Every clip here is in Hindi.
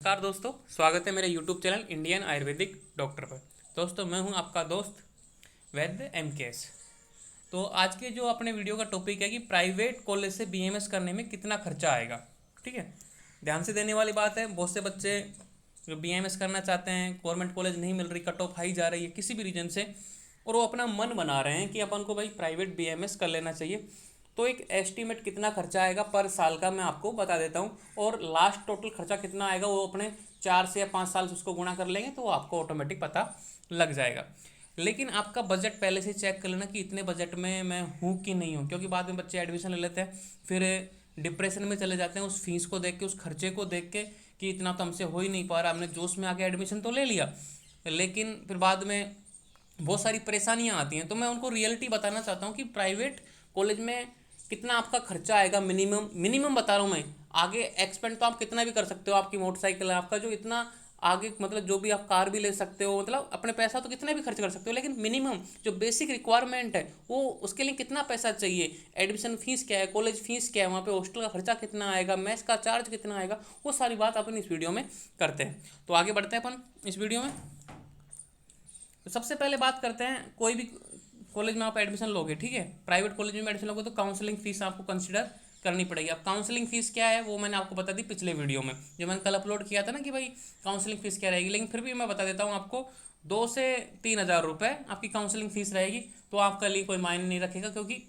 नमस्कार दोस्तों, स्वागत है मेरे YouTube channel Indian Ayurvedic doctor पर। दोस्तों, मैं हूं आपका दोस्त वैद्य MKS। तो आज के जो अपने वीडियो का टॉपिक है कि प्राइवेट कॉलेज से BMS करने में कितना खर्चा आएगा। ठीक है, ध्यान से देने वाली बात है। बहुत से बच्चे जो BMS करना चाहते हैं, गवर्नमेंट कॉलेज नहीं मिल रही, कट ऑफ हाई जा रही है किसी भी रीजन से, और वो अपना मन बना रहे हैं कि अपन को भाई प्राइवेट BMS कर लेना चाहिए। तो एक एस्टीमेट कितना खर्चा आएगा पर साल का मैं आपको बता देता हूँ, और लास्ट टोटल खर्चा कितना आएगा वो अपने 4 से या 5 साल से उसको गुणा कर लेंगे तो आपको ऑटोमेटिक पता लग जाएगा। लेकिन आपका बजट पहले से चेक कर लेना कि इतने बजट में मैं हूँ कि नहीं हूँ, क्योंकि बाद में बच्चे एडमिशन ले लेते हैं, फिर डिप्रेशन में चले जाते हैं उस फीस को देख के, उस खर्चे को देख के कि इतना तो हमसे हो ही नहीं पा रहा। हमने जोश में आके एडमिशन तो ले लिया, लेकिन फिर बाद में बहुत सारी परेशानियां आती हैं। तो मैं उनको रियलिटी बताना चाहता हूँ कि प्राइवेट कॉलेज में कितना आपका खर्चा आएगा। मिनिमम बता रहा हूँ मैं, आगे एक्सपेंड तो आप कितना भी कर सकते हो। आपकी मोटरसाइकिल है, आपका जो इतना आगे मतलब जो भी आप कार भी ले सकते हो, मतलब अपने पैसा तो कितना भी खर्च कर सकते हो, लेकिन मिनिमम जो बेसिक रिक्वायरमेंट है वो उसके लिए कितना पैसा चाहिए, एडमिशन फीस क्या है, कॉलेज फीस क्या है, वहाँ पे हॉस्टल का खर्चा कितना आएगा, मेस का चार्ज कितना आएगा, वो सारी बात अपन इस वीडियो में करते हैं। तो आगे बढ़ते हैं अपन इस वीडियो में। तो सबसे पहले बात करते हैं, कोई भी कॉलेज में आप एडमिशन लोगे, ठीक है, प्राइवेट कॉलेज में एडमिशन लोगे तो काउंसलिंग फीस आपको कंसिडर करनी पड़ेगी। अब काउंसलिंग फीस क्या है वो मैंने आपको बता दी पिछले वीडियो में, जो मैंने कल अपलोड किया था ना कि भाई काउंसलिंग फीस क्या रहेगी, लेकिन फिर भी मैं बता देता हूँ आपको। 2 से 3 हज़ार रुपये आपकी काउंसलिंग फीस रहेगी। तो आपका लिए कोई मायने नहीं रखेगा, क्योंकि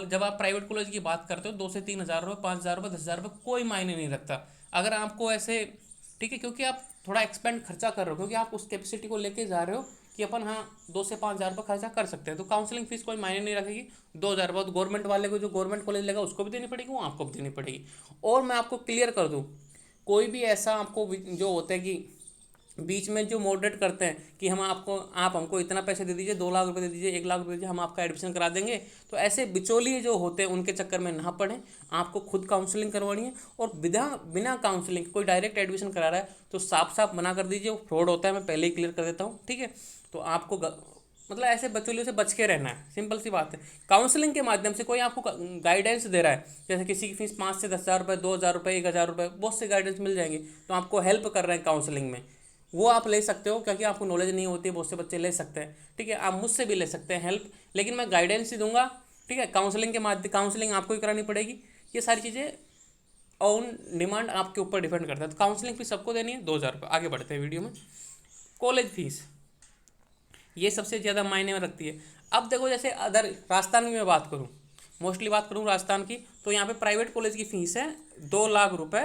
जब आप प्राइवेट कॉलेज की बात करते हो 2 से 3 हज़ार रुपये, 5 हज़ार रुपये, 10 हज़ार रुपये कोई मायने नहीं रखता अगर आपको ऐसे। ठीक है, क्योंकि आप थोड़ा एक्सपेंड खर्चा कर रहे हो, क्योंकि आप उस कैपेसिटी को लेके जा रहे हो कि अपन हाँ 2 से 5 हज़ार रुपये खर्चा कर सकते हैं। तो काउंसलिंग फीस कोई मायने नहीं रखेगी। 2 हज़ार रुपये गवर्नमेंट वाले को, जो गवर्नमेंट कॉलेज लेगा उसको भी देनी पड़ेगी, वो आपको भी देनी पड़ेगी। और मैं आपको क्लियर कर दूँ, कोई भी ऐसा आपको जो होता है कि बीच में जो मॉडरेट करते हैं कि आप हमको इतना पैसे दे दीजिए, 2 लाख रुपए दे दीजिए, 1 लाख रुपए दीजिए, हम आपका एडमिशन करा देंगे। तो ऐसे बिचौलिए जो होते हैं उनके चक्कर में ना पड़ें। आपको खुद काउंसलिंग करवानी है, और बिना बिना काउंसलिंग कोई डायरेक्ट एडमिशन करा रहा है तो साफ साफ मना कर दीजिए, वो फ्रॉड होता है। मैं पहले ही क्लियर कर देता हूँ, ठीक है। तो आपको मतलब ऐसे बचौलियों से बच के रहना है, सिंपल सी बात है। काउंसलिंग के माध्यम से कोई आपको गाइडेंस दे रहा है, जैसे किसी की फीस 5 से 10 हज़ार रुपये, 2 हज़ार रुपये, 1 हज़ार रुपये, बहुत से गाइडेंस मिल जाएंगे, तो आपको हेल्प कर रहे हैं काउंसलिंग में, वो आप ले सकते हो। क्योंकि आपको नॉलेज नहीं होती है, बहुत से बच्चे ले सकते हैं, ठीक है। आप मुझसे भी ले सकते हैं हेल्प, लेकिन मैं गाइडेंस ही दूंगा, ठीक है। काउंसलिंग के माध्यम काउंसलिंग आपको ही करानी पड़ेगी। ये सारी चीज़ें ऑन डिमांड आपके ऊपर डिपेंड करता है। तो काउंसलिंग फीस सबको देनी है, 2 हज़ार रुपये। आगे बढ़ते हैं वीडियो में। कॉलेज फीस ये सबसे ज़्यादा मायने में रखती है। अब देखो, जैसे अदर राजस्थान की मैं बात करूँ, मोस्टली बात करूँ राजस्थान की, तो यहाँ पे प्राइवेट कॉलेज की फीस है 2 लाख रुपए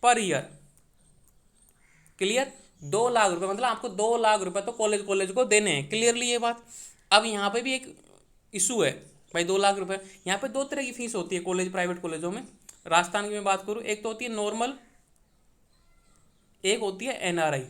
पर ईयर। क्लियर, 2 लाख रुपए मतलब आपको 2 लाख रुपए तो कॉलेज कॉलेज को देने हैं, क्लियरली ये बात। अब यहाँ पे भी एक इशू है भाई, 2 लाख रुपए। यहाँ पे 2 तरह की फीस होती है कॉलेज, प्राइवेट कॉलेजों में। राजस्थान की मैं बात करूँ, एक तो होती है नॉर्मल, एक होती है NRI।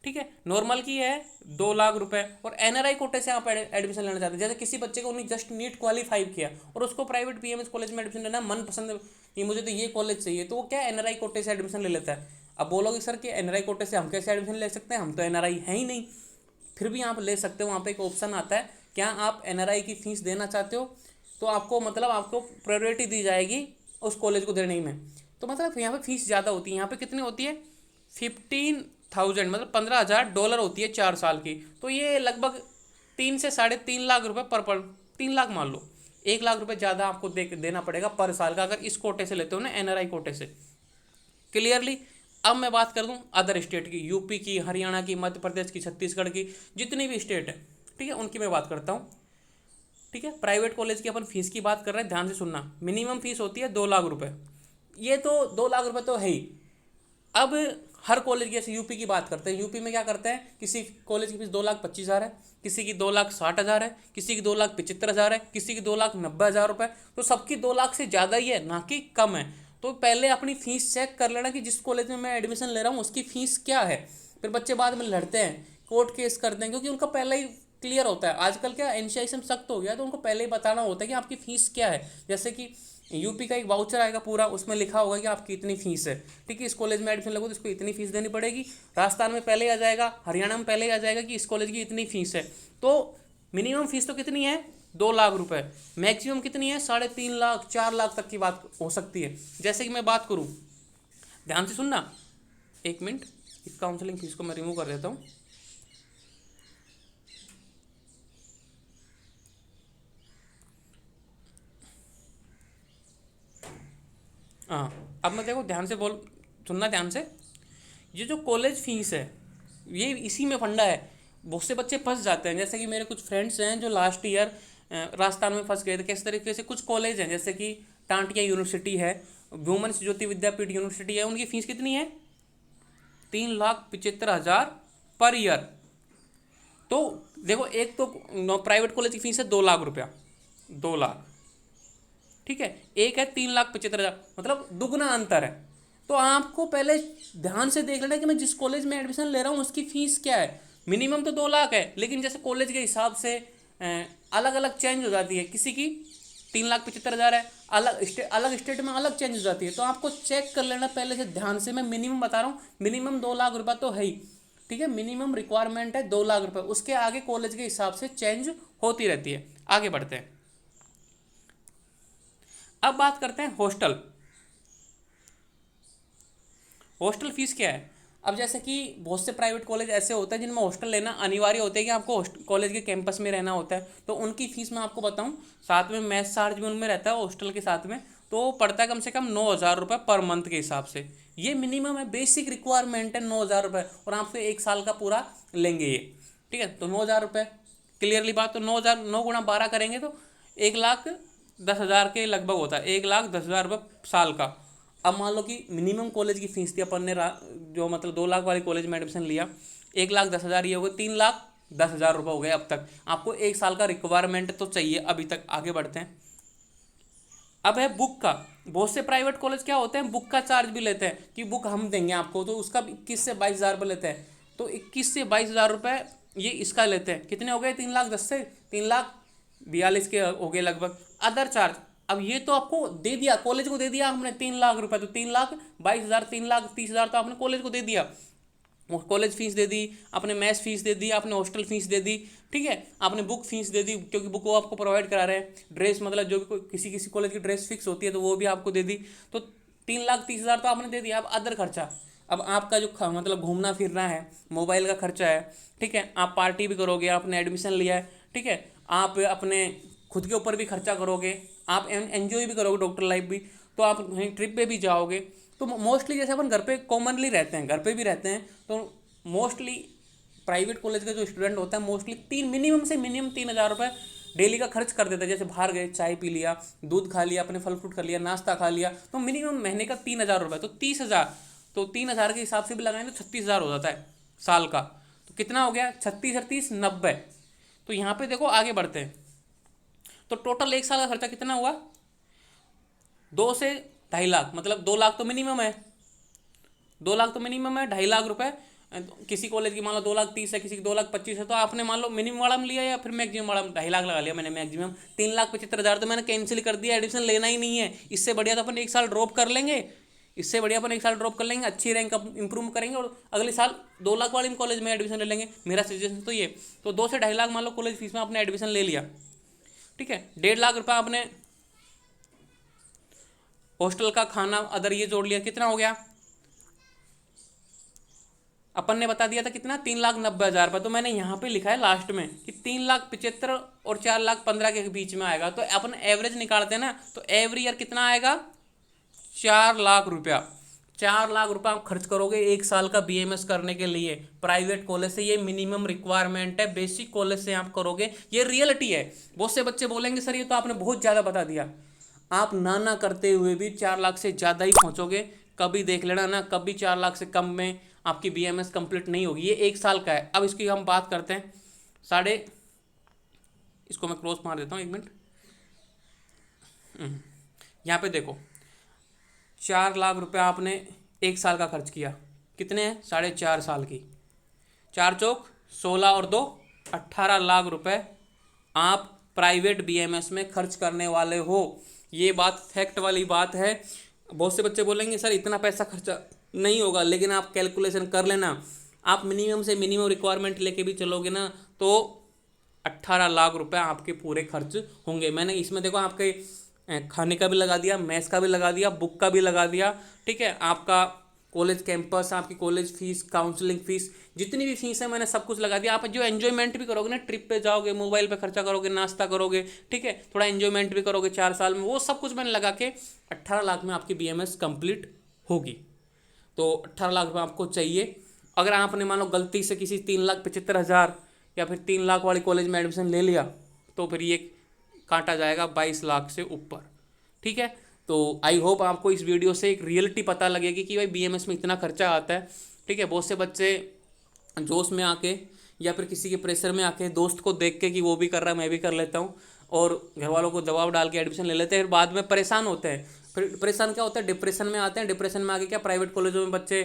ठीक है, नॉर्मल की है 2 लाख रुपए, और NRI कोटे से आप एडमिशन लेना चाहते हैं। जैसे किसी बच्चे को उन्हें जस्ट नीट क्वालिफाई किया और उसको प्राइवेट BMS कॉलेज में एडमिशन लेना मन पसंद, कि मुझे तो ये कॉलेज चाहिए, तो वो क्या NRI कोटे से एडमिशन ले लेता है। अब बोलोगे सर कि NRI कोटे से हम कैसे एडमिशन ले सकते हैं, हम तो NRI है ही नहीं। फिर भी आप ले सकते हो, वहाँ पे एक ऑप्शन आता है, क्या आप NRI की फीस देना चाहते हो, तो आपको मतलब आपको प्रायोरिटी दी जाएगी उस कॉलेज को देने में। तो मतलब यहाँ पे फीस ज़्यादा होती है। यहाँ पे कितनी होती है, 15,000 मतलब $15,000 होती है 4 साल की। तो ये लगभग 3 से 3.5 लाख रुपए पर 3 लाख मान लो, 1 लाख रुपए ज़्यादा आपको देना पड़ेगा पर साल का, अगर इस कोटे से लेते हो ना, NRI कोटे से। क्लियरली। अब मैं बात कर दूं अदर स्टेट की, यूपी की, हरियाणा की, मध्य प्रदेश की, छत्तीसगढ़ की, जितनी भी स्टेट है, ठीक है, उनकी मैं बात करता हूँ। ठीक है, प्राइवेट कॉलेज की अपन फीस की बात कर रहे हैं, ध्यान से सुनना। मिनिमम फीस होती है 2 लाख रुपए, ये तो 2 लाख रुपए तो है ही। अब हर कॉलेज की, जैसे यूपी की बात करते हैं, यूपी में क्या करते हैं, किसी कॉलेज की फीस 2,25,000 है, किसी की 2,60,000 है, किसी की 2,75,000 है, किसी की 2,90,000 रुपए। तो सबकी 2 लाख से ज़्यादा ही है, ना कि कम है। तो पहले अपनी फीस चेक कर लेना कि जिस कॉलेज में मैं एडमिशन ले रहा हूँ उसकी फ़ीस क्या है। फिर बच्चे बाद में लड़ते हैं, कोर्ट केस करते हैं, क्योंकि उनका पहले ही क्लियर होता है। आजकल क्या NCI सख्त हो गया, तो उनको पहले ही बताना होता है कि आपकी फ़ीस क्या है। जैसे कि यूपी का एक वाउचर आएगा पूरा, उसमें लिखा होगा कि आपकी इतनी फीस है, ठीक है, इस कॉलेज में एडमिशन लगो तो इसको इतनी फीस देनी पड़ेगी। राजस्थान में पहले ही आ जाएगा, हरियाणा में पहले ही आ जाएगा कि इस कॉलेज की इतनी फीस है। तो मिनिमम फीस तो कितनी है, 2 लाख रुपए। मैक्सिमम कितनी है, 3.5 लाख, 4 लाख तक की बात हो सकती है। जैसे कि मैं बात करूँ, ध्यान से सुनना, एक मिनट, इस काउंसलिंग फीस को मैं रिमूव कर देता हूँ। हाँ, अब मैं देखो ध्यान से सुनना ध्यान से। ये जो कॉलेज फीस है ये इसी में फंडा है। बहुत से बच्चे फंस जाते हैं, जैसे कि मेरे कुछ फ्रेंड्स हैं जो लास्ट ईयर राजस्थान में फंस गए थे। किस तरीके से कुछ कॉलेज हैं, जैसे कि टांटिया यूनिवर्सिटी है, वुमेन्स ज्योति विद्यापीठ यूनिवर्सिटी है, उनकी फीस कितनी है? 3,75,000 पर ईयर। तो देखो, एक तो प्राइवेट कॉलेज की फीस है 2 लाख रुपया, 2 लाख, ठीक है। एक है 3,75,000, मतलब दुगना अंतर है। तो आपको पहले ध्यान से देख लेना कि मैं जिस कॉलेज में एडमिशन ले रहा हूँ उसकी फीस क्या है। मिनिमम तो 2 लाख है, लेकिन जैसे कॉलेज के हिसाब से अलग अलग चेंज हो जाती है। किसी की 3,75,000 है, अलग स्टेट में अलग चेंज हो जाती है। तो आपको चेक कर लेना पहले से ध्यान से। मैं मिनिमम बता रहा हूँ, मिनिमम 2 लाख रुपये तो है ही, ठीक है। मिनिमम रिक्वायरमेंट है 2 लाख रुपये, उसके आगे कॉलेज के हिसाब से चेंज होती रहती है। आगे बढ़ते हैं, अब बात करते हैं हॉस्टल। हॉस्टल फीस क्या है? अब जैसे कि बहुत से प्राइवेट कॉलेज ऐसे होते हैं जिनमें हॉस्टल लेना अनिवार्य होता है कि आपको कॉलेज के कैंपस में रहना होता है। तो उनकी फीस मैं आपको बताऊं, साथ में मैथ चार्ज भी उनमें रहता है हॉस्टल के साथ में। तो पड़ता है कम से कम 9,000 रुपये पर मंथ के हिसाब से। ये मिनिमम है, बेसिक रिक्वायरमेंट है 9,000 रुपये, और आपसे 1 साल का पूरा लेंगे ये, ठीक है। तो 9,000 रुपये, क्लियरली बात। तो 9,000, 9 × 12 करेंगे तो 1,10,000 के लगभग होता है, 1,10,000 रुपये साल का। अब मान लो कि मिनिमम कॉलेज की फीस थी अपन ने जो मतलब 2 लाख वाले कॉलेज में एडमिशन लिया, 1,10,000, ये हो गए 3,10,000 रुपये हो गए। अब तक आपको 1 साल का रिक्वायरमेंट तो चाहिए अभी तक। आगे बढ़ते हैं, अब है बुक का। बहुत से प्राइवेट कॉलेज क्या होते हैं, बुक का चार्ज भी लेते हैं कि बुक हम देंगे आपको, तो उसका 21 से 22 हज़ार रुपये लेते हैं। तो 21 से 22 हज़ार रुपये ये इसका लेते हैं। कितने हो गए? 3,10,000 से 3,42,000 के हो गए लगभग। अदर चार्ज, अब ये तो आपको दे दिया, कॉलेज को दे दिया हमने 3 लाख रुपये, तो 3,22,000, 3,30,000 तो आपने कॉलेज को दे दिया। कॉलेज फीस दे दी आपने, मैथ्स फीस दे दी आपने, हॉस्टल फीस दे दी, ठीक है। आपने बुक फीस दे दी क्योंकि बुक वो आपको प्रोवाइड करा रहे हैं। ड्रेस, मतलब जो भी किसी किसी कॉलेज की ड्रेस फिक्स होती है तो वो भी आपको दे दी। तो 3,30,000 तो आपने दे दिया। अब अदर खर्चा, अब आपका जो मतलब घूमना फिरना है, मोबाइल का खर्चा है, ठीक है। आप पार्टी भी करोगे, आपने एडमिशन लिया है, ठीक है। आप अपने खुद के ऊपर भी खर्चा करोगे, आप एंजॉय भी करोगे डॉक्टर लाइफ भी, तो आप कहीं ट्रिप पे भी जाओगे। तो मोस्टली जैसे अपन घर पे कॉमनली रहते हैं, घर पे भी रहते हैं, तो मोस्टली प्राइवेट कॉलेज का जो स्टूडेंट होता है मोस्टली मिनिमम से मिनिमम 3,000 रुपये डेली का खर्च कर देता है। जैसे बाहर गए, चाय पी लिया, दूध खा लिया, अपने फल फ्रूट खा लिया, नाश्ता खा लिया, तो मिनिमम महीने का 3,000 रुपये, तो 30,000, तो 3,000 के हिसाब से भी लगाएं तो 36,000 हो जाता है साल का। तो कितना हो गया? 36 और 30 90। तो यहाँ पे देखो, आगे बढ़ते हैं, तो टोटल 1 साल का खर्चा कितना हुआ? 2 से 2.5 लाख, मतलब 2 लाख तो मिनिमम है, 2 लाख तो मिनिमम है। 2.5 लाख रुपए किसी कॉलेज की मान लो 2,30,000 है, किसी की 2,25,000 है, तो आपने मान लो मिनिमम वाला में लिया या फिर मैक्सिमम वाला में? 2.5 लाख लगा लिया मैंने मैक्सिमम। 3,75,000 तो मैंने कैंसिल कर दिया, एडमिशन लेना ही नहीं है। इससे बढ़िया तो अपन 1 साल ड्रॉप कर लेंगे, इससे बढ़िया अपन 1 साल ड्रॉप कर लेंगे, अच्छी रैंक इंप्रूव करेंगे और अगले साल 2 लाख वाले कॉलेज में एडमिशन ले लेंगे। मेरा सजेशन तो ये। तो 2 से 2.5 लाख मान लो कॉलेज फीस में आपने एडमिशन ले लिया, ठीक है। 1.5 लाख रुपये आपने हॉस्टल का खाना अदर ये जोड़ लिया, कितना हो गया? अपन ने बता दिया था कितना, 3,90,000 रुपये। तो मैंने यहाँ पे लिखा है लास्ट में कि 3,75,000 और 4,15,000 के बीच में आएगा। तो अपन एवरेज निकालते हैं ना, तो एवरी ईयर कितना आएगा? 4,00,000 रुपया। 4,00,000 रुपये आप खर्च करोगे 1 साल का BMS करने के लिए प्राइवेट कॉलेज से। ये मिनिमम रिक्वायरमेंट है, बेसिक कॉलेज से आप करोगे, ये रियलिटी है। बहुत से बच्चे बोलेंगे सर ये तो आपने बहुत ज़्यादा बता दिया। आप ना करते हुए भी 4 लाख से ज़्यादा ही पहुँचोगे। कभी देख लेना ना, कभी 4 लाख से कम में आपकी BMS कंप्लीट नहीं होगी। ये 1 साल का है। अब इसकी हम बात करते हैं इसको मैं क्रॉस मार देता हूँ, 1 मिनट। यहाँ पे देखो, 4 लाख रुपये आपने 1 साल का खर्च किया, कितने हैं? 4.5 साल की, 4 चौक 16 और 2 18 लाख रुपये आप प्राइवेट BMS में खर्च करने वाले हो। ये बात फैक्ट वाली बात है। बहुत से बच्चे बोलेंगे सर इतना पैसा खर्चा नहीं होगा, लेकिन आप कैलकुलेशन कर लेना। आप मिनिमम से मिनिमम रिक्वायरमेंट लेके भी चलोगे ना तो 18 लाख रुपये आपके पूरे खर्च होंगे। मैंने इसमें देखो आपके खाने का भी लगा दिया, मैथ्स का भी लगा दिया, बुक का भी लगा दिया, ठीक है। आपका कॉलेज कैंपस, आपकी कॉलेज फीस, काउंसलिंग फीस, जितनी भी फीस है मैंने सब कुछ लगा दिया। आप जो एंजॉयमेंट भी करोगे ना, ट्रिप पे जाओगे, मोबाइल पे खर्चा करोगे, नाश्ता करोगे, ठीक है, थोड़ा एंजॉयमेंट भी करोगे 4 साल में, वो सब कुछ मैंने लगा के 18 लाख में आपकी BMS कंप्लीट होगी। तो 18 लाख रुपये आपको चाहिए। अगर आपने मान लो गलती से किसी 3,75,000 या फिर 3 लाख वाली कॉलेज में एडमिशन ले लिया, तो फिर ये काटा जाएगा 22 लाख से ऊपर, ठीक है। तो आई होप आपको इस वीडियो से एक रियलिटी पता लगेगी कि भाई BMS में इतना खर्चा आता है, ठीक है। बहुत से बच्चे जोश में आके या फिर किसी के प्रेशर में आके, दोस्त को देख के कि वो भी कर रहा है मैं भी कर लेता हूँ, और घर वालों को दबाव डाल के एडमिशन ले लेते हैं, फिर बाद में परेशान होते हैं। फिर परेशान क्या होता है, डिप्रेशन में आते हैं। डिप्रेशन में आके क्या, प्राइवेट कॉलेजों में बच्चे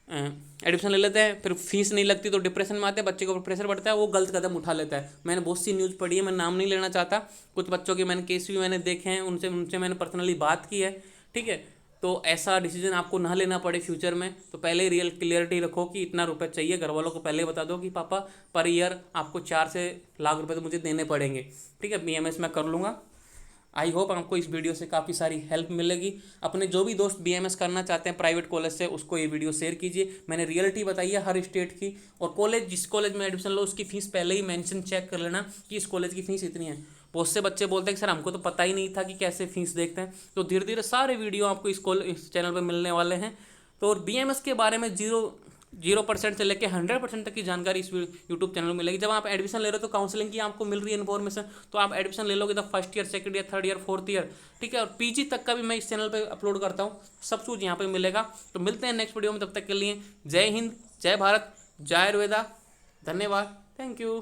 एडमिशन ले लेते हैं, फिर फीस नहीं लगती तो डिप्रेशन में आते हैं, बच्चे को प्रेशर बढ़ता है, वो गलत कदम उठा लेता है। मैंने बहुत सी न्यूज़ पढ़ी है, मैं नाम नहीं लेना चाहता, कुछ बच्चों के मैंने केस भी मैंने देखे हैं, उनसे उनसे मैंने पर्सनली बात की है, ठीक है। तो ऐसा डिसीजन आपको ना लेना पड़े फ्यूचर में, तो पहले रियल क्लियरिटी रखो कि इतना रुपये चाहिए। घर वालों को पहले बता दो कि पापा पर ईयर आपको 4 से लाख रुपये तो मुझे देने पड़ेंगे, ठीक है, BMS मैं कर लूँगा। आई होप आपको इस वीडियो से काफ़ी सारी हेल्प मिलेगी। अपने जो भी दोस्त BMS करना चाहते हैं प्राइवेट कॉलेज से, उसको ये वीडियो शेयर कीजिए। मैंने रियलिटी बताई है हर स्टेट की, और कॉलेज जिस कॉलेज में एडमिशन लो उसकी फ़ीस पहले ही मेंशन चेक कर लेना कि इस कॉलेज की फ़ीस इतनी है। बहुत से बच्चे बोलते हैं कि सर हमको तो पता ही नहीं था कि कैसे फ़ीस देखते हैं। तो धीरे धीरे सारे वीडियो आपको इस चैनल पर मिलने वाले हैं। तो BMS के बारे में 0% से लेकर 100% तक की जानकारी इस यूट्यूब चैनल में मिलेगी। जब आप एडमिशन ले रहे हो तो काउंसलिंग की आपको मिल रही है इन्फॉर्मेशन, तो आप एडमिशन ले लोगे तो first year, second year, third year, fourth year, ठीक है, और PG तक का भी मैं इस चैनल पे अपलोड करता हूँ, सब कुछ यहाँ पे मिलेगा। तो मिलते हैं नेक्स्ट वीडियो में, तब तक के लिए जय हिंद, जय भारत, जय आयुर्वेदा, धन्यवाद, थैंक यू।